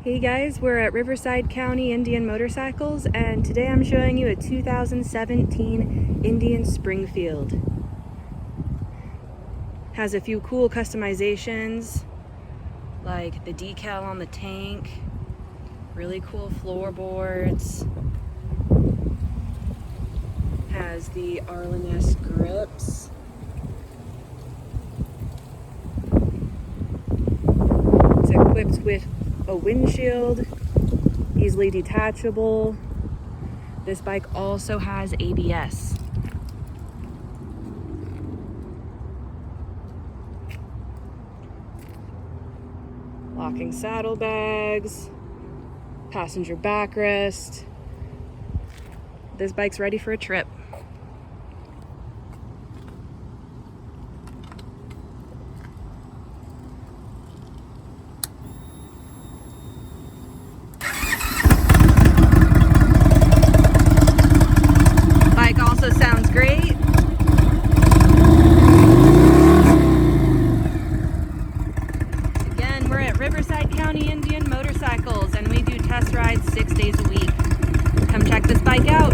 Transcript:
Hey guys, we're at Riverside County Indian Motorcycles, and today I'm showing you a 2017 Indian Springfield. Has a few cool customizations, like the decal on the tank, really cool floorboards, has the Arlen-esque grips, it's equipped with a windshield, easily detachable. This bike also has ABS. Locking saddlebags, passenger backrest. This bike's ready for a trip. Bike also sounds great. Again, we're at Riverside County Indian Motorcycles, and we do test rides 6 days a week. Come check this bike out.